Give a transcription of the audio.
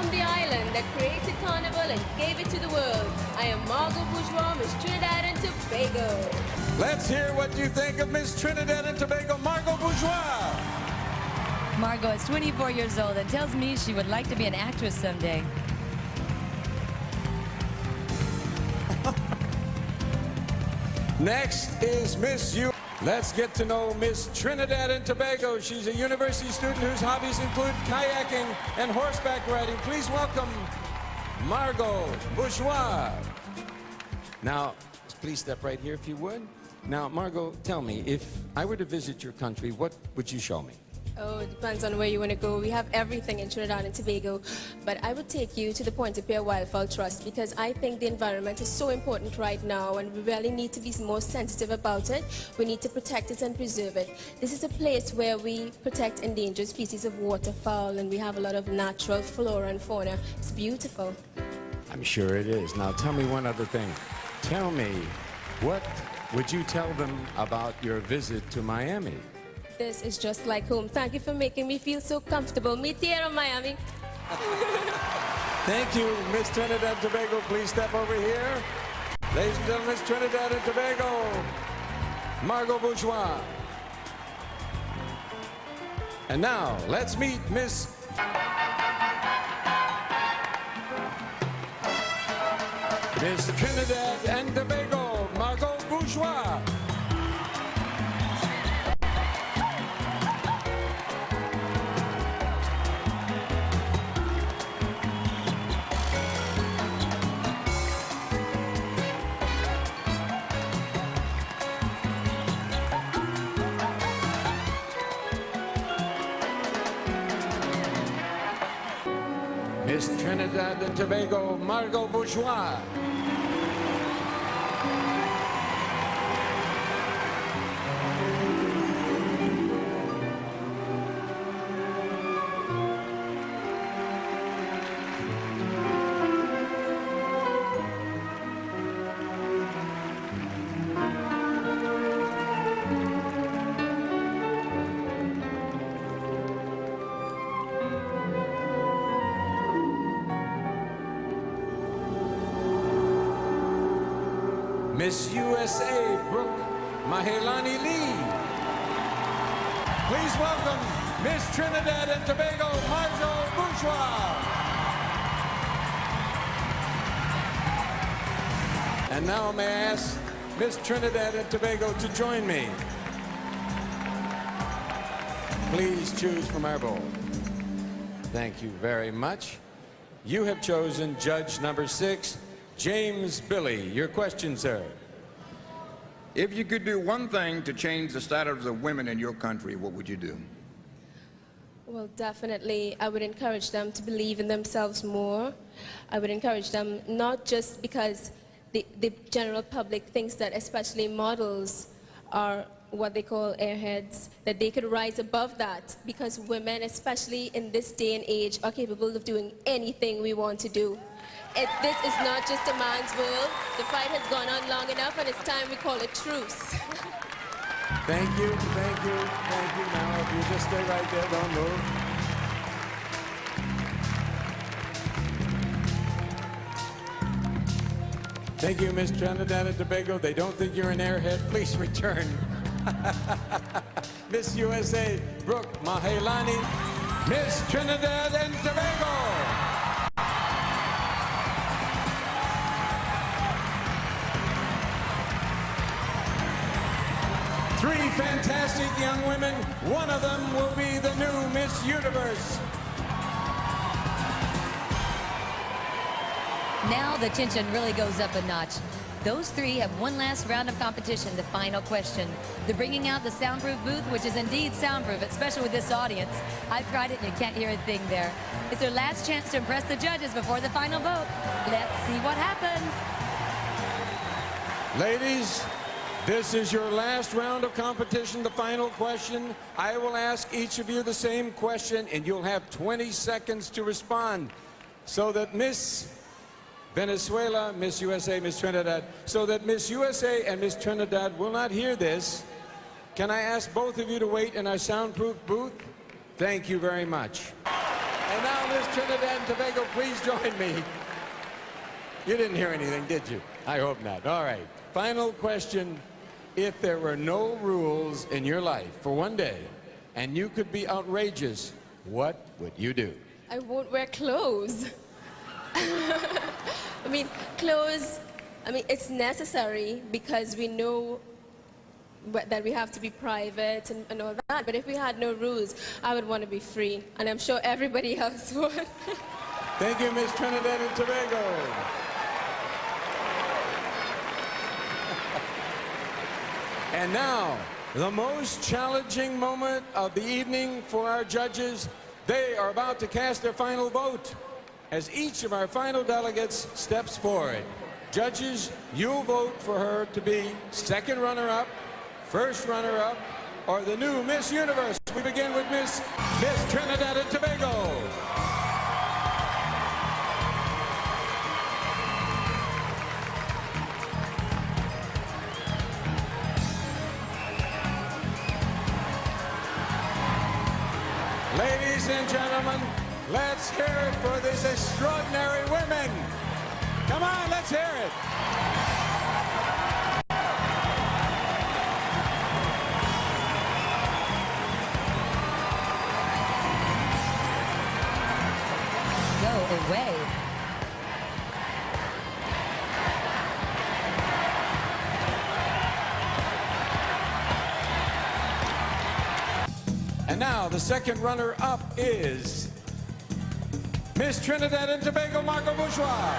from the island that created carnival and gave it to the world. I am Margot Bourgeois, Miss Trinidad and Tobago. Let's hear what you think of Miss Trinidad and Tobago, Margot Bourgeois. Margot is 24 years old and tells me she would like to be an actress someday. Next is Miss U. Let's get to know Miss Trinidad and Tobago. She's a university student whose hobbies include kayaking and horseback riding. Please welcome Margot Bourgeois. Now, please step right here if you would. Now, Margot, tell me, if I were to visit your country, what would you show me? Oh, it depends on where you want to go. We have everything in Trinidad and Tobago, but I would take you to the Point de Pierre Wildfowl Trust because I think the environment is so important right now and we really need to be more sensitive about it. We need to protect it and preserve it. This is a place where we protect endangered species of waterfowl and we have a lot of natural flora and fauna. It's beautiful. I'm sure it is. Now, tell me one other thing. Tell me, what would you tell them about your visit to Miami? This is just like home. Thank you for making me feel so comfortable. Me tierra, Miami. Thank you, Miss Trinidad and Tobago. Please step over here. Ladies and gentlemen, Miss Trinidad and Tobago, Margot Bourgeois. And now, let's meet Miss Trinidad and Tobago, Margot Bourgeois. Miss Trinidad and Tobago, Margot Bourgeois. Miss USA, Brooke Mahelani Lee. Please welcome Miss Trinidad and Tobago, Margot Bourgeois. And now may I ask Miss Trinidad and Tobago to join me. Please choose from our bowl. Thank you very much. You have chosen judge number 6, James Billy. Your question, sir. If you could do one thing to change the status of women in your country, what would you do? Well, definitely, I would encourage them to believe in themselves more. I would encourage them not just because the general public thinks that especially models are what they call airheads, that they could rise above that because women, especially in this day and age, are capable of doing anything we want to do. This is not just a man's world. The fight has gone on long enough and it's time we call a truce. Thank you, thank you, thank you. Now, if you just stay right there, don't move. Thank you, Miss Trinidad and Tobago. They don't think you're an airhead. Please return. Miss USA, Brooke Mahelani. Miss Trinidad and Tobago. Three fantastic young women. One of them will be the new Miss Universe. Now the tension really goes up a notch. Those three have one last round of competition, the final question. They're bringing out the soundproof booth, which is indeed soundproof, especially with this audience. I've tried it and you can't hear a thing there. It's their last chance to impress the judges before the final vote. Let's see what happens. Ladies, this is your last round of competition, the final question. I will ask each of you the same question, and you'll have 20 seconds to respond so that Miss Venezuela, Miss USA, Miss Trinidad, so that Miss USA and Miss Trinidad will not hear this. Can I ask both of you to wait in our soundproof booth? Thank you very much. And now, Miss Trinidad and Tobago, please join me. You didn't hear anything, did you? I hope not. All right. Final question. If there were no rules in your life for one day and you could be outrageous, what would you do? I won't wear clothes. I mean, clothes, it's necessary because we know that we have to be private and all that. But if we had no rules, I would want to be free. And I'm sure everybody else would. Thank you, Miss Trinidad and Tobago. And now, the most challenging moment of the evening for our judges. They are about to cast their final vote as each of our final delegates steps forward. Judges, you'll vote for her to be second runner-up, first runner-up, or the new Miss Universe. We begin with Miss Trinidad and Tobago. Ladies and gentlemen, let's hear it for these extraordinary women. Come on, let's hear it. Go away. And now the second runner-up is Miss Trinidad and Tobago, Margot Bourgeois.